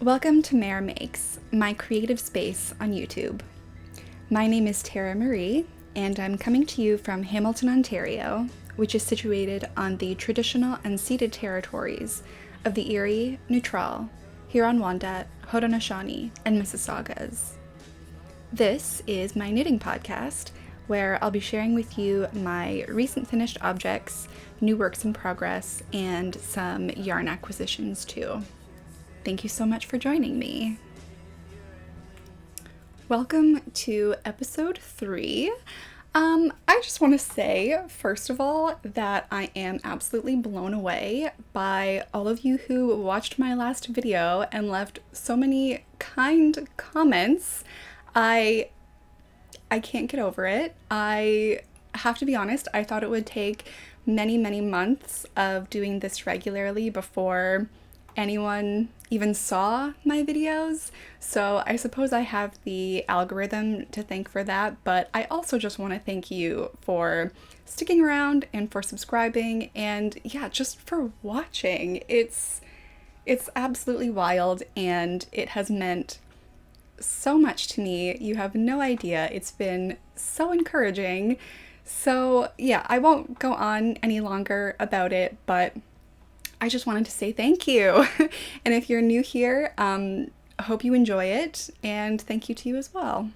Welcome to MAERE Makes, my creative space on YouTube. My name is Tara Marie, and I'm coming to you from Hamilton, Ontario, which is situated on the traditional unceded territories of the Erie, Neutral, Huron-Wendat, Haudenosaunee, and Mississaugas. This is my knitting podcast, where I'll be sharing with you my recent finished objects, new works in progress, and some yarn acquisitions too. Thank you so much for joining me. Welcome to episode 3. I just want to say, first of all, that I am absolutely blown away by all of you who watched my last video and left so many kind comments. I can't get over it. I have to be honest, I thought it would take many months of doing this regularly before anyone even saw my videos, so I suppose I have the algorithm to thank for that, but I also just want to thank you for sticking around and for subscribing and yeah, just for watching. It's absolutely wild and it has meant so much to me. You have no idea. It's been so encouraging. So yeah, I won't go on any longer about it, but I just wanted to say thank you. And if you're new here, hope you enjoy it, and thank you to you as well.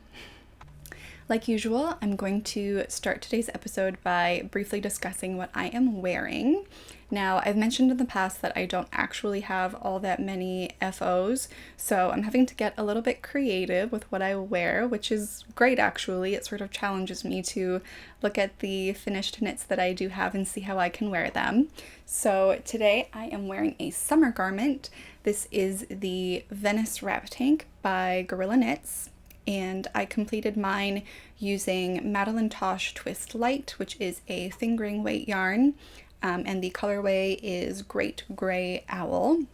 Like usual, I'm going to start today's episode by briefly discussing what I am wearing. Now, I've mentioned in the past that I don't actually have all that many FOs, so I'm having to get a little bit creative with what I wear, which is great actually. It sort of challenges me to look at the finished knits that I do have and see how I can wear them. So today I am wearing a summer garment. This is the Venice Wrap Tank by Gorillaknits, and I completed mine using Madeline Tosh Twist Light, which is a fingering weight yarn. And the colorway is Great Gray Owl.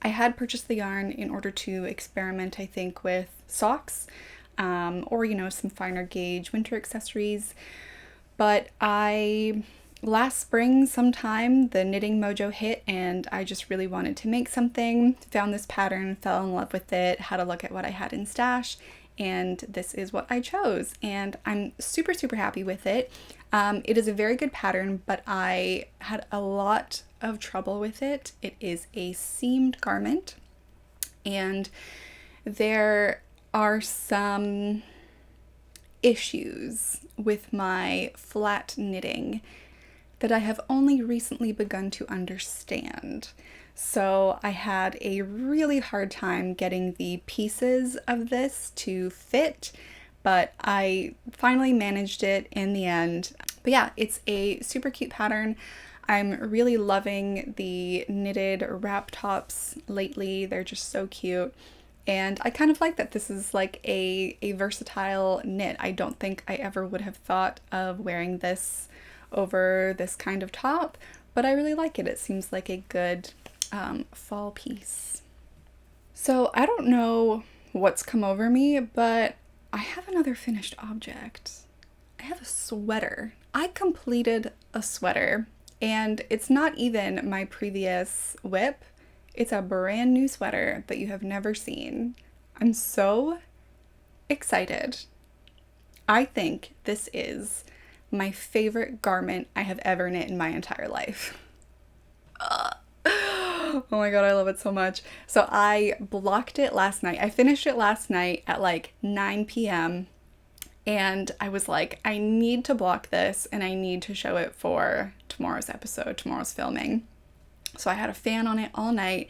I had purchased the yarn in order to experiment, I think, with socks or, some finer gauge winter accessories. But last spring sometime, the knitting mojo hit and I just really wanted to make something. Found this pattern, fell in love with it, had a look at what I had in stash, and this is what I chose. And I'm super happy with it. It is a very good pattern, but I had a lot of trouble with it. It is a seamed garment, and there are some issues with my flat knitting that I have only recently begun to understand. So I had a really hard time getting the pieces of this to fit, but I finally managed it in the end. But yeah, it's a super cute pattern. I'm really loving the knitted wrap tops lately. They're just so cute. And I kind of like that this is like a versatile knit. I don't think I ever would have thought of wearing this over this kind of top, but I really like it. It seems like a good fall piece. So I don't know what's come over me, but I have another finished object. I have a sweater. I completed a sweater, and it's not even my previous whip. It's a brand new sweater that you have never seen. I'm so excited. I think this is my favorite garment I have ever knit in my entire life. Oh my god, I love it so much. So I blocked it last night. I finished it last night at like 9 p.m. and I was like, I need to block this and I need to show it for tomorrow's episode, tomorrow's filming. So I had a fan on it all night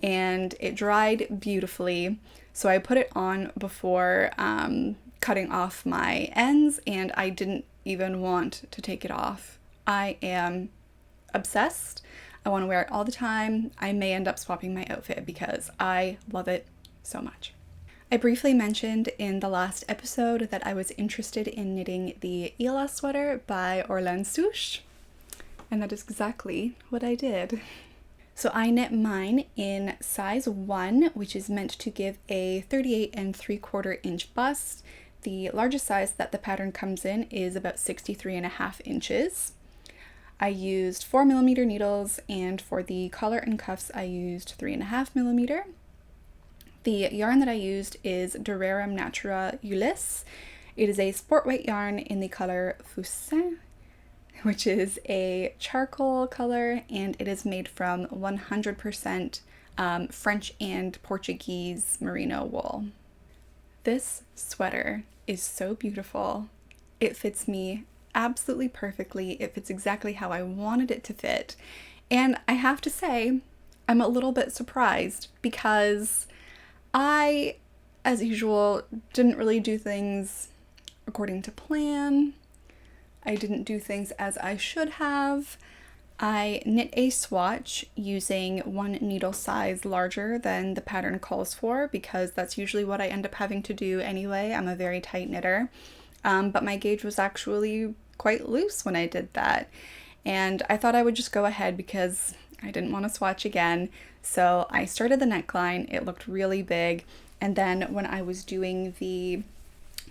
and it dried beautifully. So I put it on before cutting off my ends, and I didn't even want to take it off. I am obsessed. I want to wear it all the time. I may end up swapping my outfit because I love it so much. I briefly mentioned in the last episode that I was interested in knitting the Ilha sweater by Orlane Sucche, and that is exactly what I did. So I knit mine in size 1, which is meant to give a 38 3/4 inch bust. The largest size that the pattern comes in is about 63.5 inches. I used 4mm needles, and for the collar and cuffs I used 3.5mm. The yarn that I used is Durarium Natura Ulysse. It is a sport weight yarn in the color Fusain, which is a charcoal color, and it is made from 100% French and Portuguese merino wool. This sweater is so beautiful. It fits me absolutely perfectly. It fits exactly how I wanted it to fit. And I have to say, I'm a little bit surprised because I, as usual, didn't really do things according to plan. I didn't do things as I should have. I knit a swatch using one needle size larger than the pattern calls for because that's usually what I end up having to do anyway. I'm a very tight knitter, but my gauge was actually quite loose when I did that. And I thought I would just go ahead because I didn't want to swatch again. So I started the neckline, it looked really big. And then when I was doing the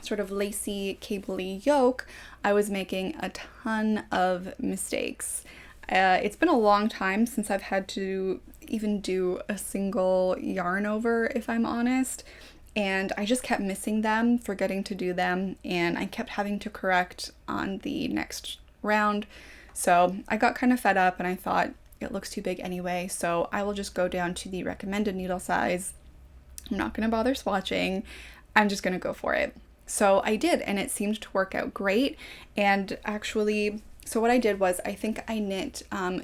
sort of lacy, cabley yoke, I was making a ton of mistakes. It's been a long time since I've had to even do a single yarn over, if I'm honest, and I just kept missing them, forgetting to do them, and I kept having to correct on the next round. So I got kind of fed up and I thought it looks too big anyway, so I will just go down to the recommended needle size. I'm not going to bother swatching. I'm just going to go for it. So I did, and it seemed to work out great. And actually, so what I did was I think I knit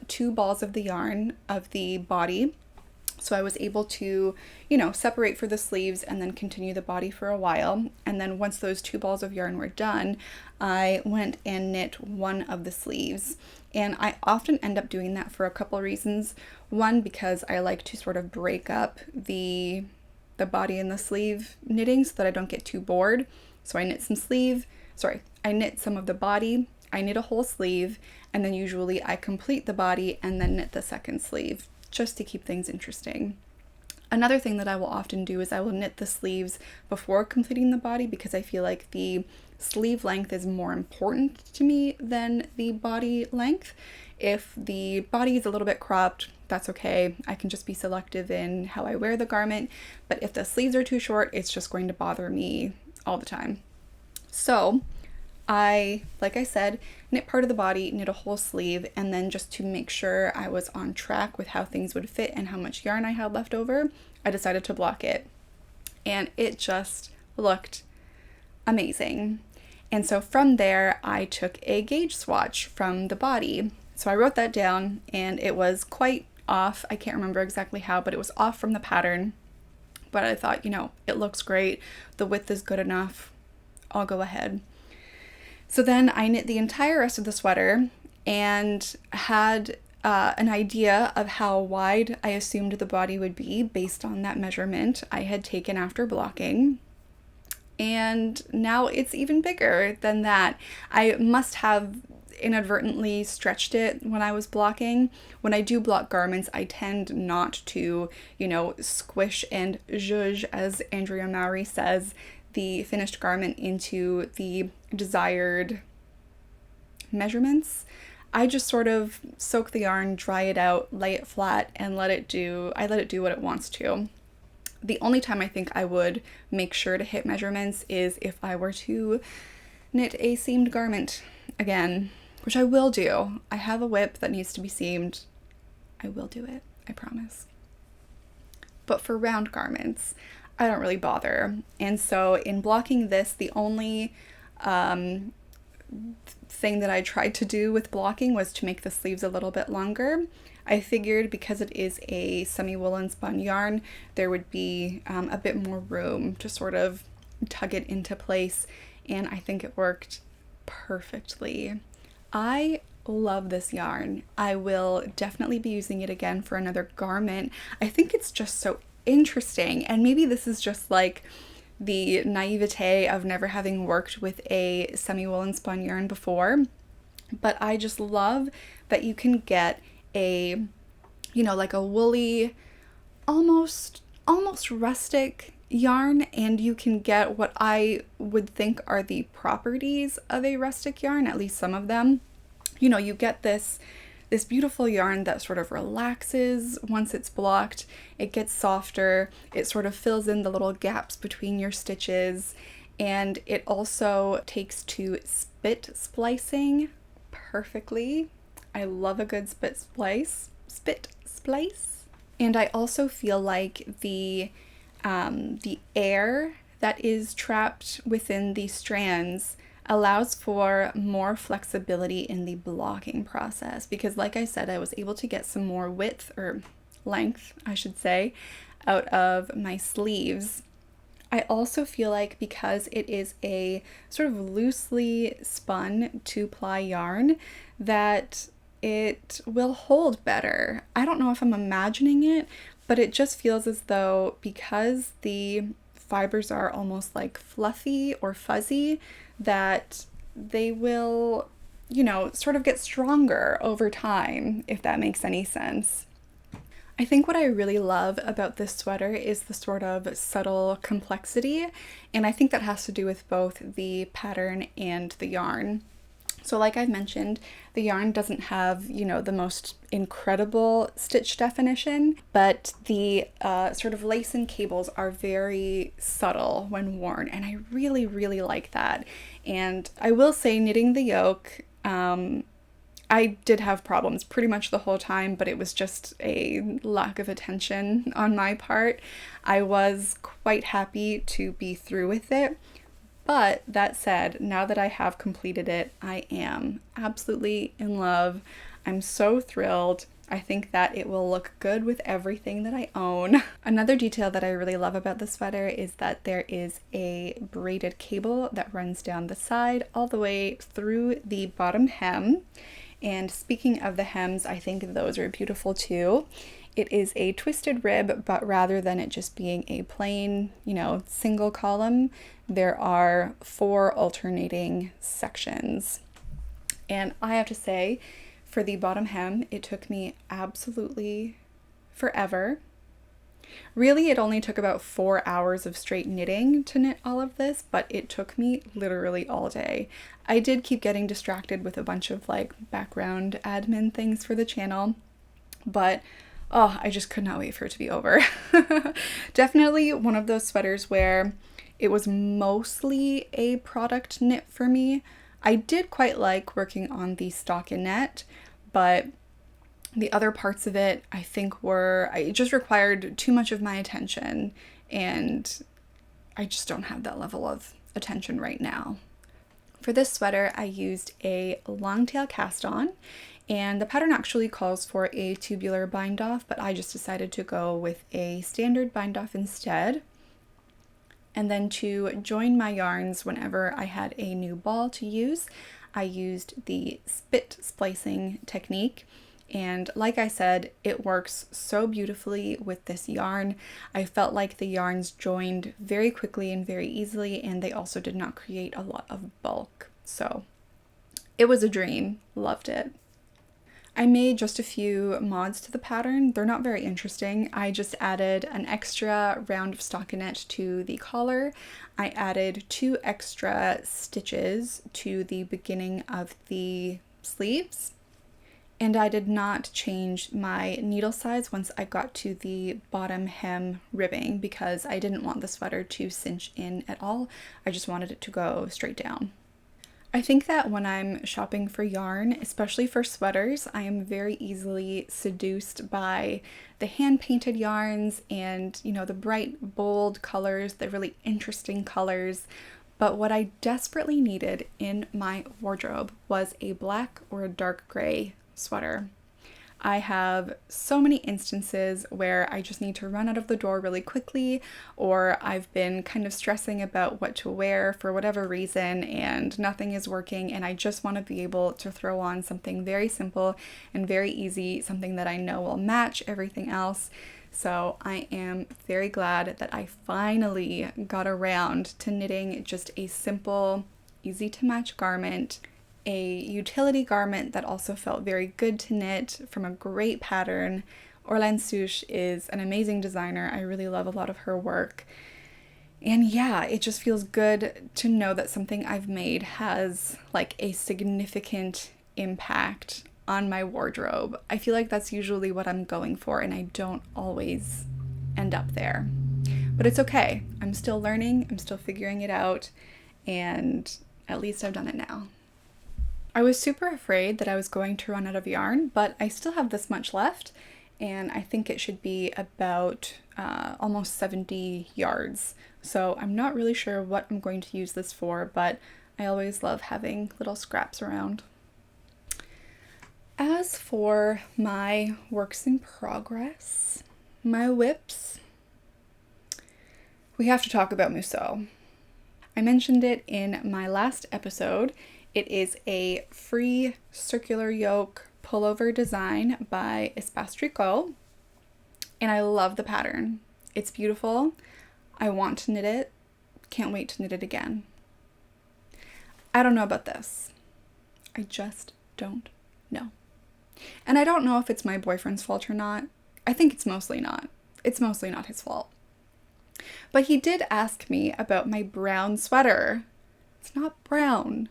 2 balls of the yarn of the body. So I was able to, separate for the sleeves and then continue the body for a while. And then once those 2 balls of yarn were done, I went and knit one of the sleeves. And I often end up doing that for a couple reasons. One, because I like to sort of break up the body and the sleeve knitting so that I don't get too bored. So I knit I knit some of the body, I knit a whole sleeve, and then usually I complete the body and then knit the second sleeve, just to keep things interesting. Another thing that I will often do is I will knit the sleeves before completing the body because I feel like the sleeve length is more important to me than the body length. If the body is a little bit cropped, that's okay. I can just be selective in how I wear the garment. But if the sleeves are too short, it's just going to bother me all the time. So I, like I said, knit part of the body, knit a whole sleeve, and then just to make sure I was on track with how things would fit and how much yarn I had left over, I decided to block it. And it just looked amazing. And so from there, I took a gauge swatch from the body. So I wrote that down, and it was quite off. I can't remember exactly how, but it was off from the pattern. But I thought, it looks great. The width is good enough. I'll go ahead. So then I knit the entire rest of the sweater and had an idea of how wide I assumed the body would be based on that measurement I had taken after blocking. And now it's even bigger than that. I must have inadvertently stretched it when I was blocking. When I do block garments, I tend not to, squish and zhuzh, as Andrea Mowry says, the finished garment into the desired measurements. I just sort of soak the yarn, dry it out, lay it flat, and let it do what it wants to. The only time I think I would make sure to hit measurements is if I were to knit a seamed garment again, which I will do. I have a whip that needs to be seamed. I will do it, I promise. But for round garments, I don't really bother. And so in blocking this, the only thing that I tried to do with blocking was to make the sleeves a little bit longer. I figured because it is a semi-woolen spun yarn, there would be a bit more room to sort of tug it into place, and I think it worked perfectly. I love this yarn. I will definitely be using it again for another garment. I think it's just so interesting, and maybe this is just like the naivete of never having worked with a semi-woolen spun yarn before, but I just love that you can get a, like a woolly, almost rustic yarn, and you can get what I would think are the properties of a rustic yarn, at least some of them. You get this this beautiful yarn that sort of relaxes once it's blocked. It gets softer, it sort of fills in the little gaps between your stitches, and it also takes to spit splicing perfectly. I love a good spit splice. And I also feel like the air that is trapped within the strands allows for more flexibility in the blocking process, because like I said, I was able to get some more width, or length I should say, out of my sleeves. I also feel like because it is a sort of loosely spun 2-ply yarn, that it will hold better. I don't know if I'm imagining it, but it just feels as though, because the fibers are almost like fluffy or fuzzy, that they will, you know, sort of get stronger over time, if that makes any sense. I think what I really love about this sweater is the sort of subtle complexity, and I think that has to do with both the pattern and the yarn. So like I've mentioned, the yarn doesn't have, you know, the most incredible stitch definition, but the sort of lace and cables are very subtle when worn, and I really, really like that. And I will say, knitting the yoke, I did have problems pretty much the whole time, but it was just a lack of attention on my part. I was quite happy to be through with it. But that said, now that I have completed it, I am absolutely in love. I'm so thrilled. I think that it will look good with everything that I own. Another detail that I really love about the sweater is that there is a braided cable that runs down the side all the way through the bottom hem. And speaking of the hems, I think those are beautiful too. It is a twisted rib, but rather than it just being a plain, you know, single column, there are 4 alternating sections. And I have to say, for the bottom hem, it took me absolutely forever. Really, it only took about 4 hours of straight knitting to knit all of this, but it took me literally all day. I did keep getting distracted with a bunch of like background admin things for the channel, but oh, I just could not wait for it to be over. Definitely one of those sweaters where it was mostly a product knit for me. I did quite like working on the stockinette, but the other parts of it, I think, it just required too much of my attention, and I just don't have that level of attention right now. For this sweater, I used a long tail cast on, and the pattern actually calls for a tubular bind off, but I just decided to go with a standard bind off instead. And then to join my yarns whenever I had a new ball to use, I used the spit splicing technique. And like I said, it works so beautifully with this yarn. I felt like the yarns joined very quickly and very easily, and they also did not create a lot of bulk. So it was a dream. Loved it. I made just a few mods to the pattern. They're not very interesting. I just added an extra round of stockinette to the collar. I added 2 extra stitches to the beginning of the sleeves. And I did not change my needle size once I got to the bottom hem ribbing, because I didn't want the sweater to cinch in at all. I just wanted it to go straight down. I think that when I'm shopping for yarn, especially for sweaters, I am very easily seduced by the hand-painted yarns and, you know, the bright, bold colors, the really interesting colors. But what I desperately needed in my wardrobe was a black or a dark gray sweater. I have so many instances where I just need to run out of the door really quickly, or I've been kind of stressing about what to wear for whatever reason and nothing is working, and I just want to be able to throw on something very simple and very easy, something that I know will match everything else. So I am very glad that I finally got around to knitting just a simple, easy to match garment, a utility garment that also felt very good to knit from a great pattern. Orlane Sucche is an amazing designer. I really love a lot of her work. And yeah, it just feels good to know that something I've made has like a significant impact on my wardrobe. I feel like that's usually what I'm going for, and I don't always end up there. But it's okay. I'm still learning, I'm still figuring it out, and at least I've done it now. I was super afraid that I was going to run out of yarn, but I still have this much left, and I think it should be about almost 70 yards. So I'm not really sure what I'm going to use this for, but I always love having little scraps around. As for my works in progress, my whips, we have to talk about MOUSSEUX. I mentioned it in my last episode. It is a free circular yoke pullover design by Espace Tricot, and I love the pattern. It's beautiful. I want to knit it. Can't wait to knit it again. I don't know about this. I just don't know. And I don't know if it's my boyfriend's fault or not. I think it's mostly not. It's mostly not his fault. But he did ask me about my brown sweater. It's not brown,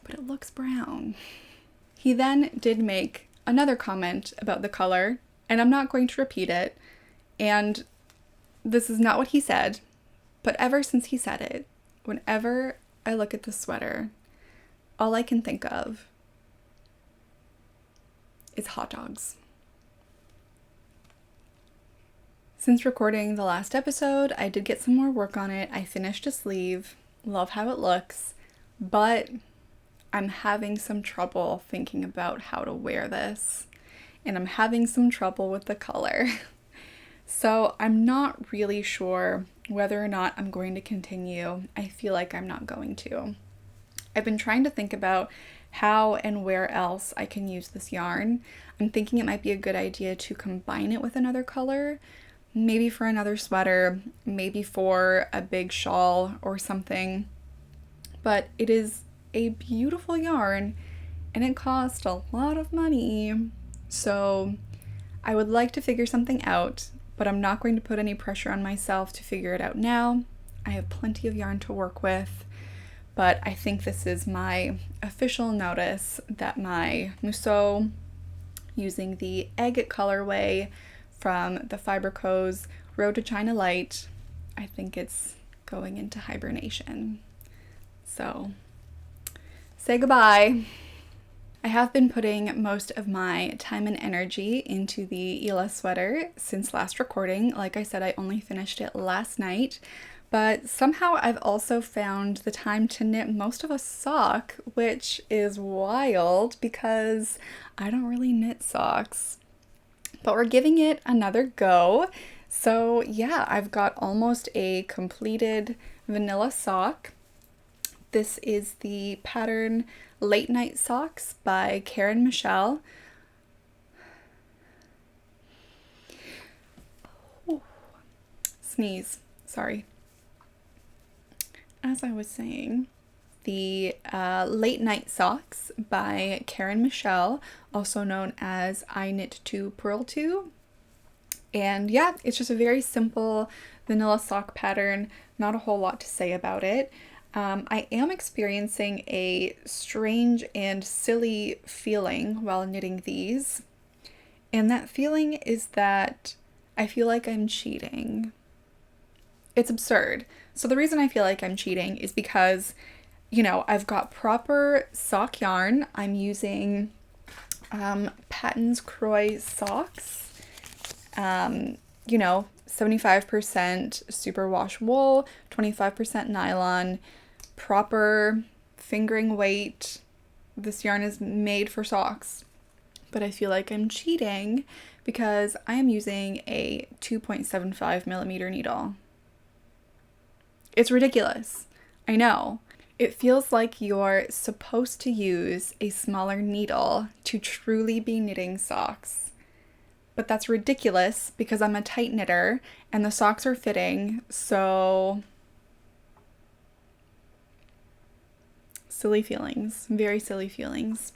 but it looks brown. He then did make another comment about the color, and I'm not going to repeat it. And this is not what he said, but ever since he said it, whenever I look at this sweater, all I can think of is hot dogs. Since recording the last episode, I did get some more work on it. I finished a sleeve, love how it looks, but I'm having some trouble thinking about how to wear this, and I'm having some trouble with the color. So I'm not really sure whether or not I'm going to continue. I feel like I'm not going to. I've been trying to think about how and where else I can use this yarn. I'm thinking it might be a good idea to combine it with another color, maybe for another sweater, maybe for a big shawl or something. But it is a beautiful yarn and it cost a lot of money. So I would like to figure something out, but I'm not going to put any pressure on myself to figure it out now. I have plenty of yarn to work with, but I think this is my official notice that my MOUSSEUX, using the egg colorway from the Fiber Co's Road to China Light, I think it's going into hibernation. So, say goodbye. I have been putting most of my time and energy into the Ilha sweater since last recording. Like I said, I only finished it last night, but somehow I've also found the time to knit most of a sock, which is wild because I don't really knit socks. But we're giving it another go. So yeah, I've got almost a completed vanilla sock. This is the pattern Late Night Socks by Karin Michelle. Oh, sneeze, sorry. As I was saying, the Late Night Socks by Karin Michelle, also known as I Knit To Purl To. And yeah, it's just a very simple vanilla sock pattern, not a whole lot to say about it. I am experiencing a strange and silly feeling while knitting these. And that feeling is that I feel like I'm cheating. It's absurd. So the reason I feel like I'm cheating is because, you know, I've got proper sock yarn. I'm using Patton's Croy socks. You know, 75% superwash wool, 25% nylon, proper fingering weight. This yarn is made for socks. But I feel like I'm cheating because I am using a 2.75 millimeter needle. It's ridiculous. I know. It feels like you're supposed to use a smaller needle to truly be knitting socks. But that's ridiculous because I'm a tight knitter and the socks are fitting, so silly feelings, very silly feelings.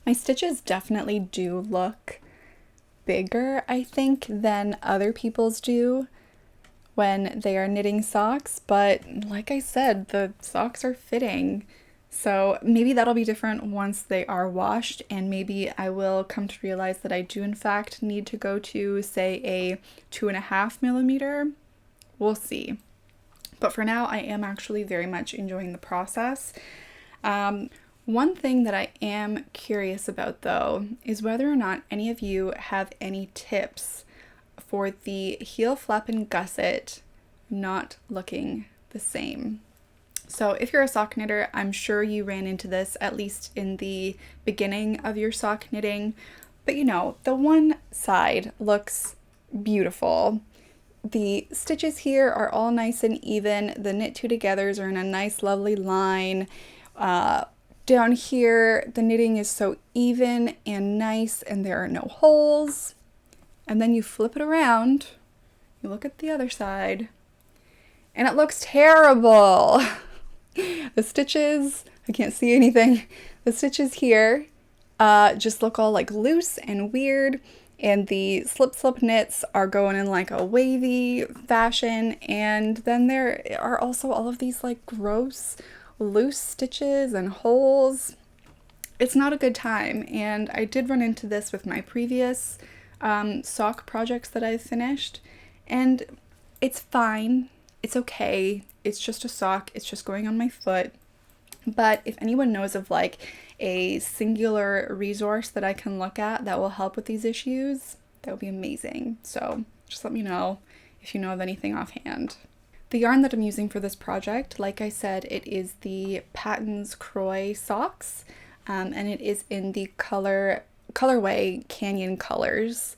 My stitches definitely do look bigger, I think, than other people's do when they are knitting socks, but like I said, the socks are fitting, So maybe that'll be different once they are washed, and maybe I will come to realize that I do in fact need to go to, say, a 2.5 millimeter. We'll see. But for now, I am actually very much enjoying the process. One thing that I am curious about though is whether or not any of you have any tips for the heel flap and gusset not looking the same. So if you're a sock knitter, I'm sure you ran into this at least in the beginning of your sock knitting, but you know, the one side looks beautiful. The stitches here are all nice and even. The knit two togethers are in a nice lovely line. Down here, the knitting is so even and nice and there are no holes. And then you flip it around, you look at the other side, and it looks terrible. The stitches, I can't see anything. The stitches here just look all like loose and weird, and the slip knits are going in like a wavy fashion, and then there are also all of these like gross loose stitches and holes. It's not a good time, and I did run into this with my previous sock projects that I've finished, and it's fine, it's okay, it's just a sock, it's just going on my foot. But if anyone knows of like a singular resource that I can look at that will help with these issues, that would be amazing. So just let me know if you know of anything offhand. The yarn that I'm using for this project, like I said, it is the Patons Croix socks, and it is in the colorway Canyon Colors.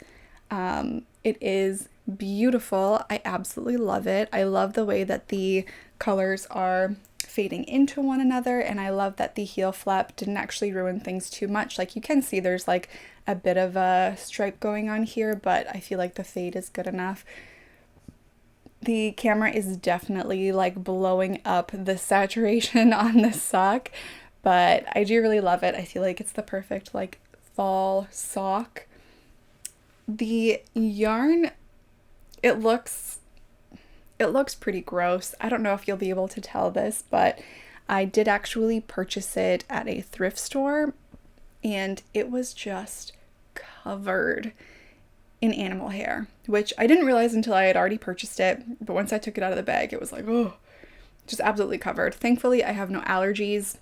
It is beautiful. I absolutely love it. I love the way that the colors are fading into one another, and I love that the heel flap didn't actually ruin things too much. Like you can see there's like a bit of a stripe going on here, but I feel like the fade is good enough. The camera is definitely like blowing up the saturation on this sock, but I do really love it. I feel like it's the perfect like fall sock. The yarn, it looks pretty gross. I don't know if you'll be able to tell this, but I did actually purchase it at a thrift store, and it was just covered in animal hair, which I didn't realize until I had already purchased it, but once I took it out of the bag, it was like, oh, just absolutely covered. Thankfully, I have no allergies,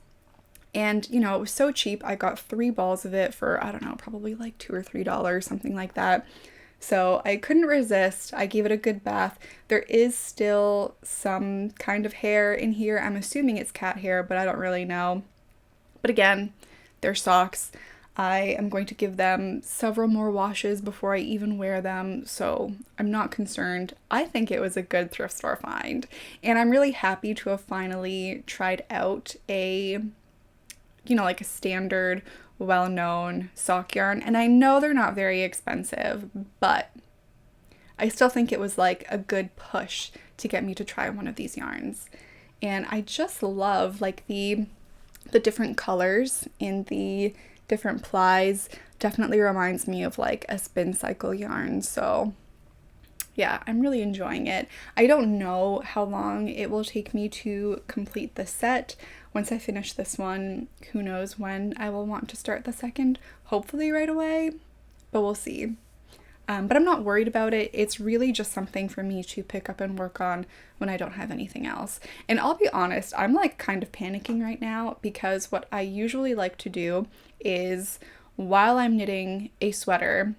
and you know, it was so cheap. I got 3 balls of it for, I don't know, probably like $2 or $3, something like that. So I couldn't resist. I gave it a good bath. There is still some kind of hair in here. I'm assuming it's cat hair, but I don't really know. But again, they're socks. I am going to give them several more washes before I even wear them, so I'm not concerned. I think it was a good thrift store find, and I'm really happy to have finally tried out a, you know, like a standard, well-known sock yarn. And I know they're not very expensive, but I still think it was like a good push to get me to try one of these yarns. And I just love like the different colors in the different plies. Definitely reminds me of like a spin cycle yarn. So yeah, I'm really enjoying it. I don't know how long it will take me to complete the set. Once I finish this one, who knows when I will want to start the second. Hopefully right away, but we'll see. But I'm not worried about it. It's really just something for me to pick up and work on when I don't have anything else. And I'll be honest, I'm like kind of panicking right now, because what I usually like to do is while I'm knitting a sweater,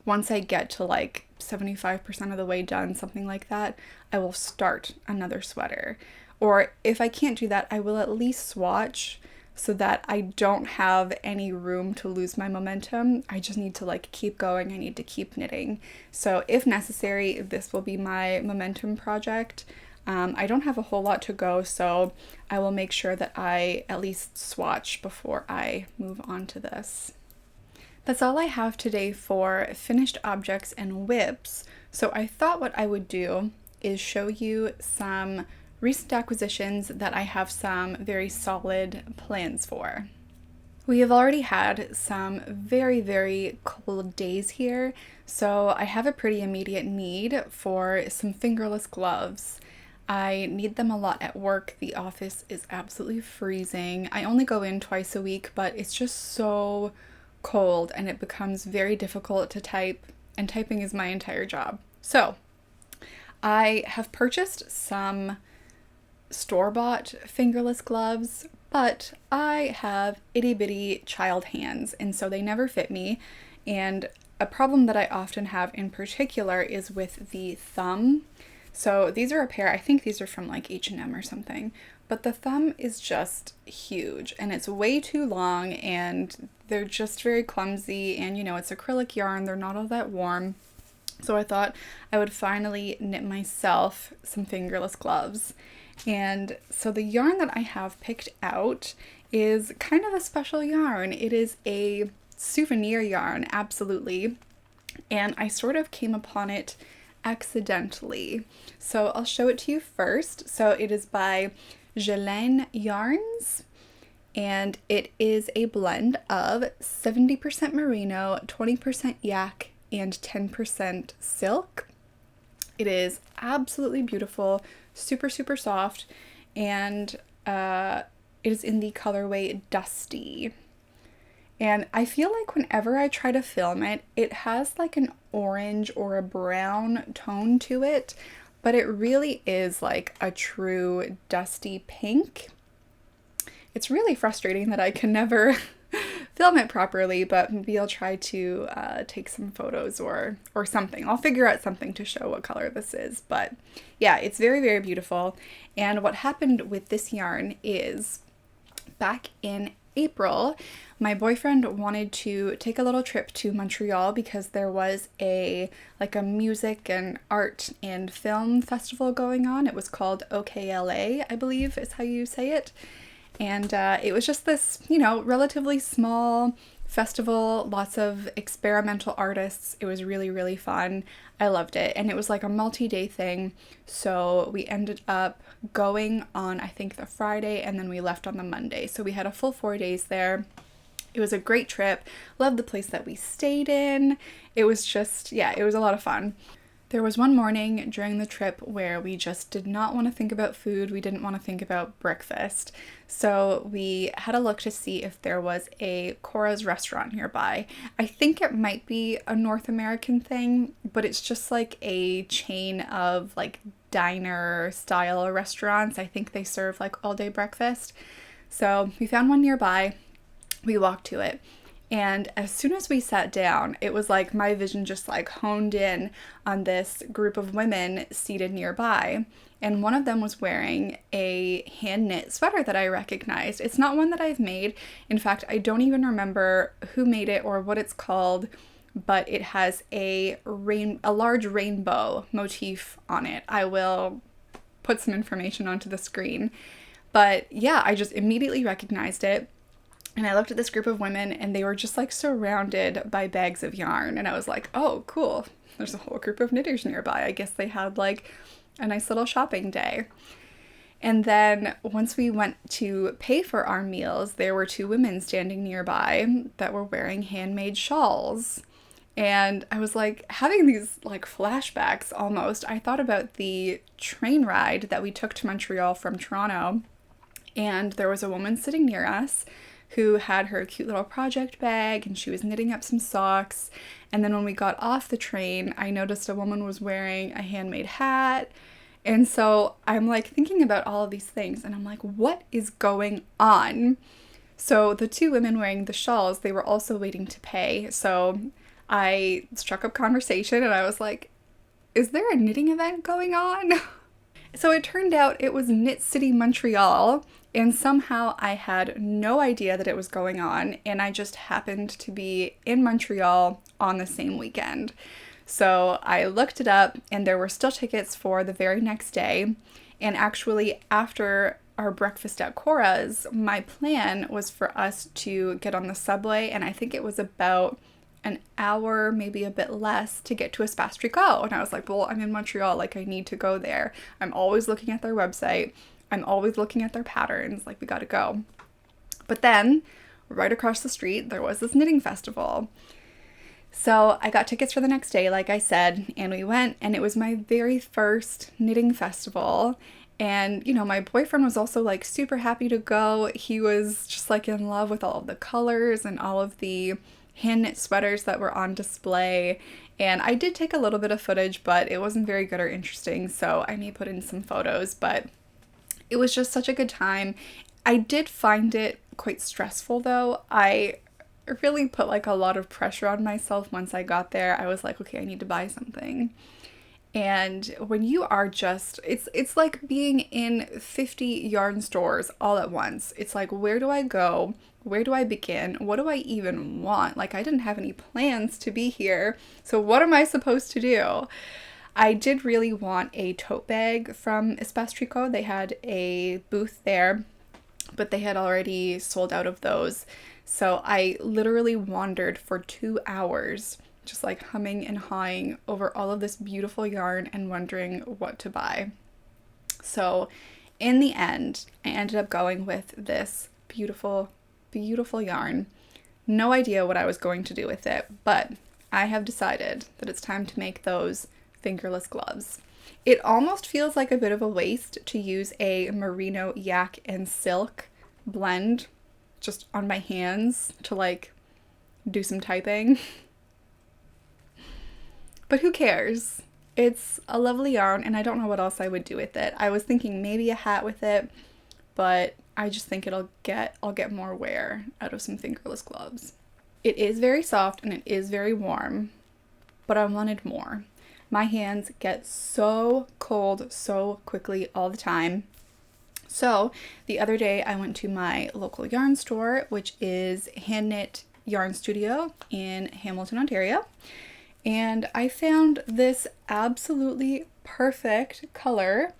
once I get to like 75% of the way done, something like that, I will start another sweater. Or if I can't do that, I will at least swatch so that I don't have any room to lose my momentum. I just need to like keep going. I need to keep knitting. So if necessary, this will be my momentum project. I don't have a whole lot to go, so I will make sure that I at least swatch before I move on to this. That's all I have today for finished objects and whips. So I thought what I would do is show you some recent acquisitions that I have some very solid plans for. We have already had some very, very cold days here, so I have a pretty immediate need for some fingerless gloves. I need them a lot at work. The office is absolutely freezing. I only go in twice a week, but it's just so cold and it becomes very difficult to type, and typing is my entire job. So I have purchased some store-bought fingerless gloves, but I have itty-bitty child hands, and so they never fit me. And a problem that I often have in particular is with the thumb. So these are a pair, I think these are from like H&M or something, but the thumb is just huge and it's way too long and they're just very clumsy, and you know, it's acrylic yarn, they're not all that warm. So I thought I would finally knit myself some fingerless gloves. And so the yarn that I have picked out is kind of a special yarn. It is a souvenir yarn, absolutely. And I sort of came upon it accidentally. So I'll show it to you first. So it is by Laine yarns, and it is a blend of 70% merino, 20% yak, and 10% silk. It is absolutely beautiful, super, super soft, and it is in the colorway Dusty. And I feel like whenever I try to film it, it has like an orange or a brown tone to it, but it really is like a true dusty pink. It's really frustrating that I can never film it properly, but maybe I'll try to take some photos or something. I'll figure out something to show what color this is. But yeah, it's very, very beautiful. And what happened with this yarn is back in April, my boyfriend wanted to take a little trip to Montreal because there was a music and art and film festival going on. It was called OKLA, I believe is how you say it. And it was just this, you know, relatively small festival, lots of experimental artists. It was really, really fun. I loved it. And it was like a multi-day thing. So we ended up going on, I think, the Friday, and then we left on the Monday. So we had a full 4 days there. It was a great trip. Loved the place that we stayed in. It was just, yeah, it was a lot of fun. There was one morning during the trip where we just did not want to think about food. We didn't want to think about breakfast. So we had a look to see if there was a Cora's restaurant nearby. I think it might be a North American thing, but it's just like a chain of like diner style restaurants. I think they serve like all day breakfast. So we found one nearby. We walked to it. And as soon as we sat down, it was like my vision just like honed in on this group of women seated nearby. And one of them was wearing a hand knit sweater that I recognized. It's not one that I've made. In fact, I don't even remember who made it or what it's called, but it has a large rainbow motif on it. I will put some information onto the screen. But yeah, I just immediately recognized it. And I looked at this group of women and they were just like surrounded by bags of yarn. And I was like, oh, cool. There's a whole group of knitters nearby. I guess they had like a nice little shopping day. And then once we went to pay for our meals, there were two women standing nearby that were wearing handmade shawls. And I was like having these like flashbacks almost. I thought about the train ride that we took to Montreal from Toronto. And there was a woman sitting near us who had her cute little project bag and she was knitting up some socks. And then when we got off the train, I noticed a woman was wearing a handmade hat. And so I'm like thinking about all of these things and I'm like, what is going on? So the two women wearing the shawls, they were also waiting to pay. So I struck up conversation and I was like, is there a knitting event going on? So it turned out it was Knit City Montreal, and somehow I had no idea that it was going on, and I just happened to be in Montreal on the same weekend. So I looked it up, and there were still tickets for the very next day, and actually after our breakfast at Cora's, my plan was for us to get on the subway, and I think it was about an hour, maybe a bit less, to get to Espace Tricot. And I was like, well, I'm in Montreal, like I need to go there. I'm always looking at their website. I'm always looking at their patterns, like we gotta go. But then, right across the street, there was this knitting festival. So I got tickets for the next day, like I said, and we went, and it was my very first knitting festival. And, you know, my boyfriend was also like super happy to go. He was just like in love with all of the colors and all of the hand knit sweaters that were on display. And I did take a little bit of footage, but it wasn't very good or interesting, so I may put in some photos, but it was just such a good time. I did find it quite stressful though. I really put like a lot of pressure on myself once I got there. I was like, okay, I need to buy something. And when you are just, it's like being in 50 yarn stores all at once. It's like, where do I go? Where do I begin? What do I even want? Like, I didn't have any plans to be here. So what am I supposed to do? I did really want a tote bag from Espace Tricot. They had a booth there, but they had already sold out of those. So I literally wandered for 2 hours, just like humming and hawing over all of this beautiful yarn and wondering what to buy. So in the end, I ended up going with this beautiful, beautiful yarn. No idea what I was going to do with it, but I have decided that it's time to make those fingerless gloves. It almost feels like a bit of a waste to use a merino, yak, and silk blend just on my hands to like do some typing. But who cares? It's a lovely yarn, and I don't know what else I would do with it. I was thinking maybe a hat with it, but I just think I'll get more wear out of some fingerless gloves. It is very soft and it is very warm, but I wanted more. My hands get so cold so quickly all the time. So the other day I went to my local yarn store, which is Hand Knit Yarn Studio in Hamilton, Ontario. And I found this absolutely perfect color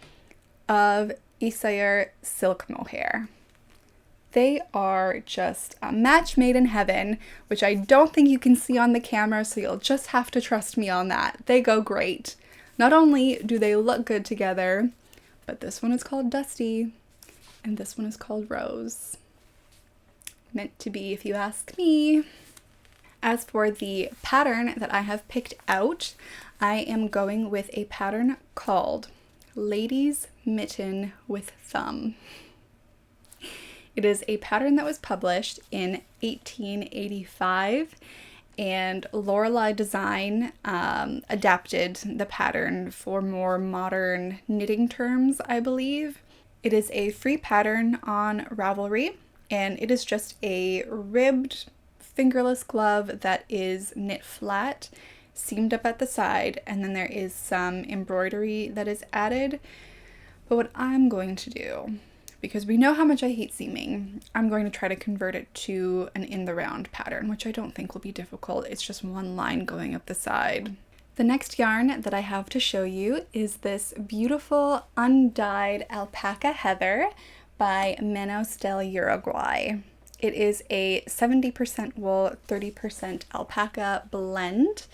of Isager silk mohair. They are just a match made in heaven, which I don't think you can see on the camera, so you'll just have to trust me on that. They go great. Not only do they look good together, but this one is called Dusty, and this one is called Rose. Meant to be, if you ask me. As for the pattern that I have picked out, I am going with a pattern called Lady's Mitten with Thumb. It is a pattern that was published in 1885, and Lorelei Design adapted the pattern for more modern knitting terms, I believe. It is a free pattern on Ravelry, and it is just a ribbed fingerless glove that is knit flat, seamed up at the side, and then there is some embroidery that is added. But what I'm going to do, because we know how much I hate seaming, I'm going to try to convert it to an in the round pattern, which I don't think will be difficult. It's just one line going up the side. The next yarn that I have to show you is this beautiful undyed alpaca heather by Manos del Uruguay. It is a 70% wool, 30% alpaca blend.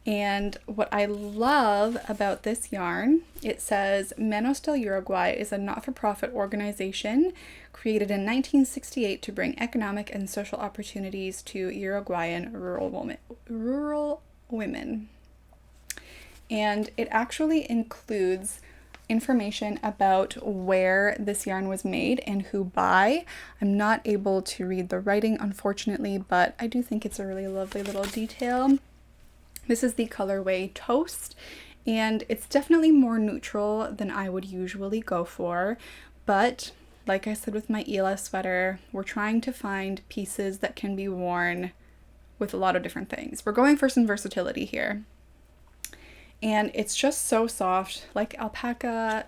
And what I love about this yarn, it says Manos del Uruguay is a not-for-profit organization created in 1968 to bring economic and social opportunities to Uruguayan rural women. And it actually includes information about where this yarn was made and who by. I'm not able to read the writing, unfortunately, but I do think it's a really lovely little detail. This is the colorway Toast, and it's definitely more neutral than I would usually go for, but like I said with my Ilha sweater, we're trying to find pieces that can be worn with a lot of different things. We're going for some versatility here. And it's just so soft, like alpaca.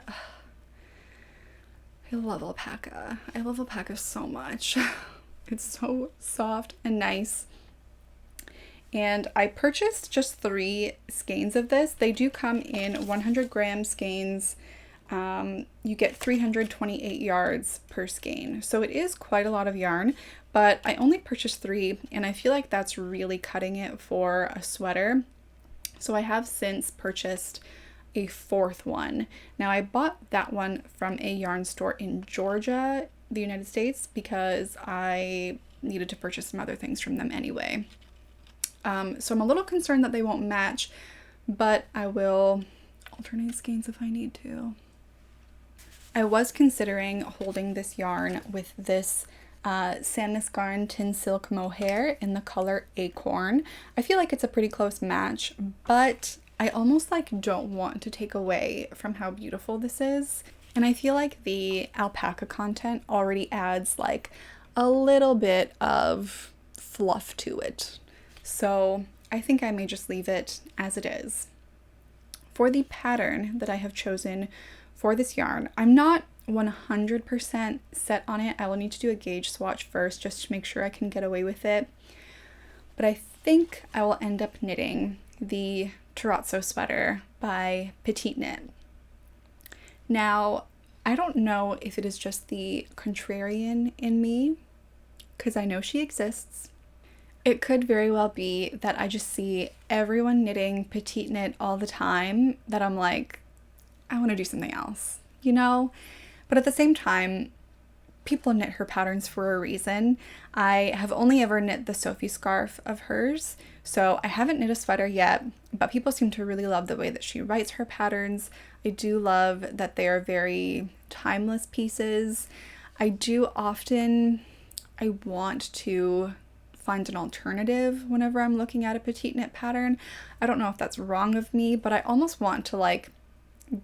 I love alpaca. I love alpaca so much. It's so soft and nice. And I purchased just 3 skeins of this. They do come in 100 gram skeins. You get 328 yards per skein. So it is quite a lot of yarn, but I only purchased 3, and I feel like that's really cutting it for a sweater. So I have since purchased a 4th one. Now I bought that one from a yarn store in Georgia, the United States, because I needed to purchase some other things from them anyway. So I'm a little concerned that they won't match, but I will alternate skeins if I need to. I was considering holding this yarn with this Sandnes Garn Tin Silk Mohair in the color Acorn. I feel like it's a pretty close match, but I almost like don't want to take away from how beautiful this is. And I feel like the alpaca content already adds like a little bit of fluff to it. So I think I may just leave it as it is. For the pattern that I have chosen for this yarn, I'm not 100% set on it. I will need to do a gauge swatch first just to make sure I can get away with it. But I think I will end up knitting the terrazzo sweater by Petite Knit. Now, I don't know if it is just the contrarian in me, because I know she exists. It could very well be that I just see everyone knitting Petite Knit all the time that I'm like, I want to do something else, you know? But at the same time, people knit her patterns for a reason. I have only ever knit the Sophie scarf of hers, so I haven't knit a sweater yet, but people seem to really love the way that she writes her patterns. I do love that they are very timeless pieces. I want to find an alternative whenever I'm looking at a Petite Knit pattern. I don't know if that's wrong of me, but I almost want to like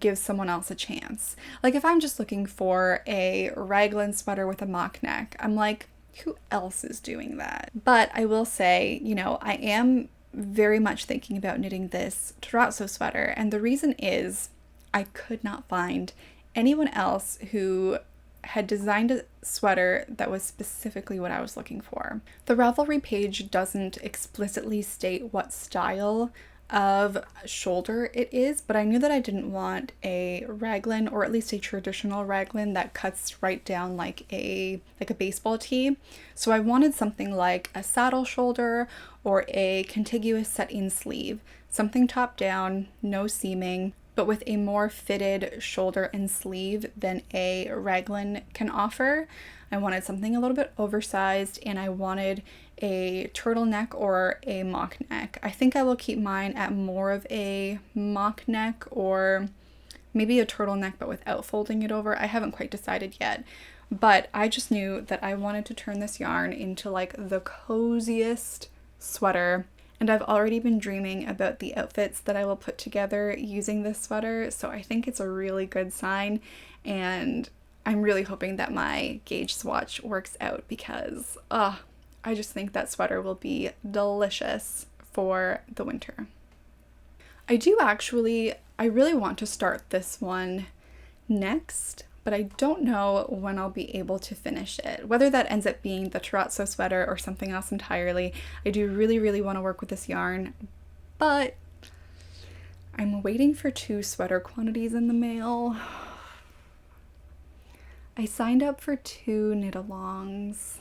give someone else a chance. Like if I'm just looking for a raglan sweater with a mock neck, I'm like, who else is doing that? But I will say, you know, I am very much thinking about knitting this terrazzo sweater, and the reason is I could not find anyone else who had designed a sweater that was specifically what I was looking for. The Ravelry page doesn't explicitly state what style of shoulder it is, but I knew that I didn't want a raglan, or at least a traditional raglan that cuts right down like a baseball tee. So I wanted something like a saddle shoulder or a contiguous set-in sleeve, something top down, no seaming, but with a more fitted shoulder and sleeve than a raglan can offer. I wanted something a little bit oversized, and I wanted a turtleneck or a mock neck. I think I will keep mine at more of a mock neck, or maybe a turtleneck but without folding it over. I haven't quite decided yet, but I just knew that I wanted to turn this yarn into like the coziest sweater, and I've already been dreaming about the outfits that I will put together using this sweater, so I think it's a really good sign, and I'm really hoping that my gauge swatch works out, because I just think that sweater will be delicious for the winter. I really want to start this one next, but I don't know when I'll be able to finish it. Whether that ends up being the terrazzo sweater or something else entirely, I do really, really want to work with this yarn, but I'm waiting for 2 sweater quantities in the mail. I signed up for 2 knit-alongs.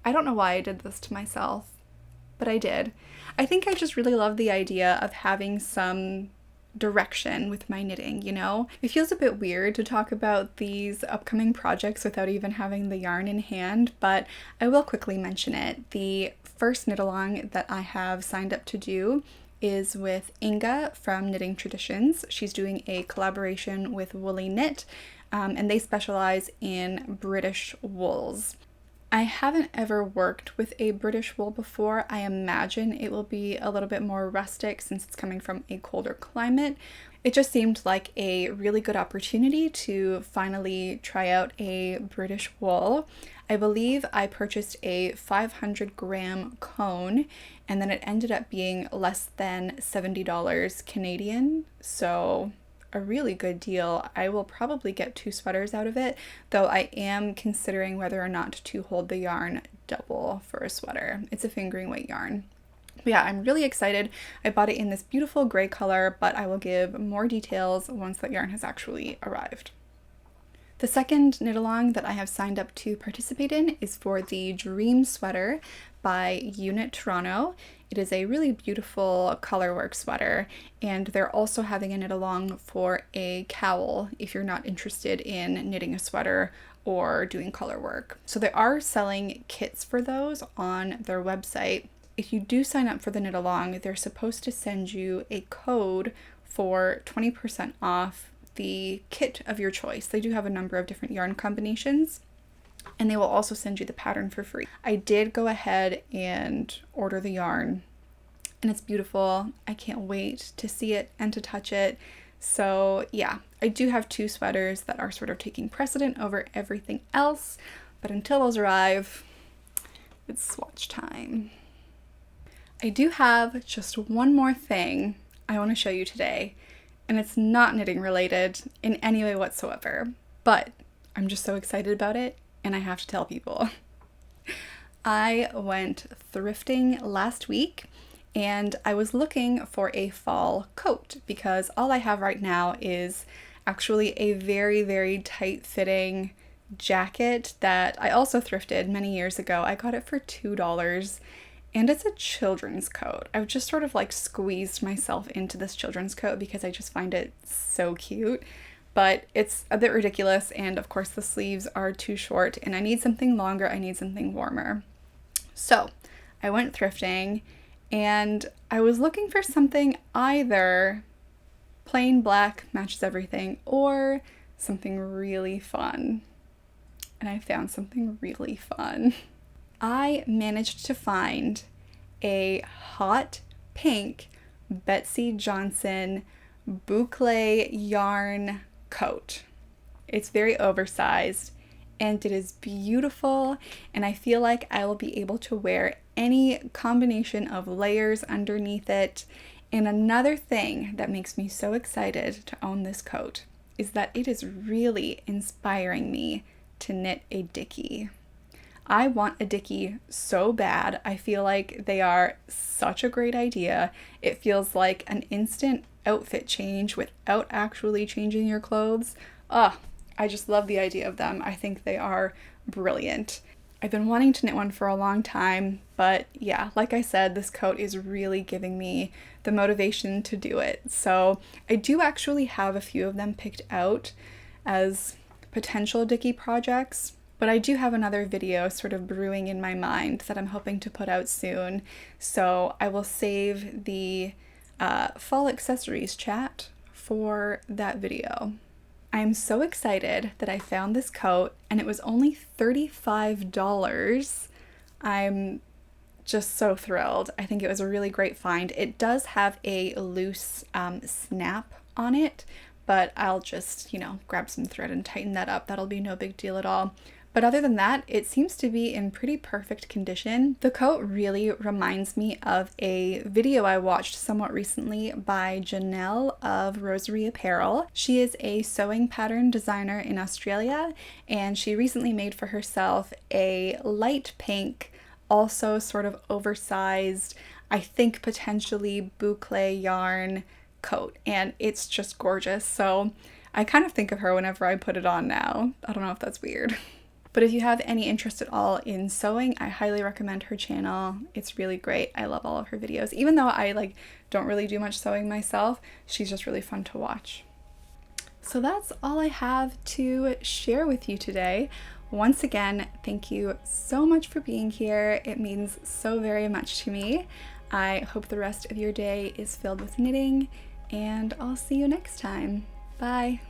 I don't know why I did this to myself, but I did. I think I just really love the idea of having some direction with my knitting, you know? It feels a bit weird to talk about these upcoming projects without even having the yarn in hand, but I will quickly mention it. The first knit-along that I have signed up to do is with Inga from Knitting Traditions. She's doing a collaboration with Woolly Knit, and they specialize in British wools. I haven't ever worked with a British wool before. I imagine it will be a little bit more rustic since it's coming from a colder climate. It just seemed like a really good opportunity to finally try out a British wool. I believe I purchased a 500 gram cone, and then it ended up being less than $70 Canadian, so a really good deal. I will probably get 2 sweaters out of it, though I am considering whether or not to hold the yarn double for a sweater. It's a fingering weight yarn. But yeah, I'm really excited. I bought it in this beautiful gray color, but I will give more details once that yarn has actually arrived. The second knit-along that I have signed up to participate in is for the Dream Sweater by Unit Toronto. It is a really beautiful colorwork sweater, and they're also having a knit-along for a cowl if you're not interested in knitting a sweater or doing color work. So they are selling kits for those on their website. if you do sign up for the knit along, they're supposed to send you a code for 20% off the kit of your choice. They do have a number of different yarn combinations, and they will also send you the pattern for free. I did go ahead and order the yarn, and it's beautiful. I can't wait to see it and to touch it. So yeah, I do have 2 sweaters that are sort of taking precedent over everything else, but until those arrive, it's swatch time. I do have just one more thing I want to show you today, and it's not knitting related in any way whatsoever, but I'm just so excited about it and I have to tell people. I went thrifting last week and I was looking for a fall coat because all I have right now is actually a very, very tight fitting jacket that I also thrifted many years ago. I got it for $2 and it's a children's coat. I've just sort of like squeezed myself into this children's coat because I just find it so cute, but it's a bit ridiculous, and of course the sleeves are too short and I need something longer, I need something warmer. So I went thrifting and I was looking for something either plain black, matches everything, or something really fun. And I found something really fun. I managed to find a hot pink Betsy Johnson boucle yarn coat. It's very oversized and it is beautiful, and I feel like I will be able to wear any combination of layers underneath it. And another thing that makes me so excited to own this coat is that it is really inspiring me to knit a dickie. I want a dickie so bad. I feel like they are such a great idea. It feels like an instant outfit change without actually changing your clothes. I just love the idea of them. I think they are brilliant. I've been wanting to knit one for a long time, but yeah, like I said, this coat is really giving me the motivation to do it. So I do actually have a few of them picked out as potential dickie projects, but I do have another video sort of brewing in my mind that I'm hoping to put out soon. So I will save the fall accessories chat for that video. I'm so excited that I found this coat and it was only $35. I'm just so thrilled. I think it was a really great find. It does have a loose snap on it, but I'll just, grab some thread and tighten that up. That'll be no big deal at all. But other than that, it seems to be in pretty perfect condition. The coat really reminds me of a video I watched somewhat recently by Janelle of Rosary Apparel. She is a sewing pattern designer in Australia, and she recently made for herself a light pink, also sort of oversized, I think potentially boucle yarn coat, and it's just gorgeous. So I kind of think of her whenever I put it on now. I don't know if that's weird. But if you have any interest at all in sewing, I highly recommend her channel. It's really great. I love all of her videos. Even though I don't really do much sewing myself, she's just really fun to watch. So that's all I have to share with you today. Once again, thank you so much for being here. It means so very much to me. I hope the rest of your day is filled with knitting, and I'll see you next time. Bye.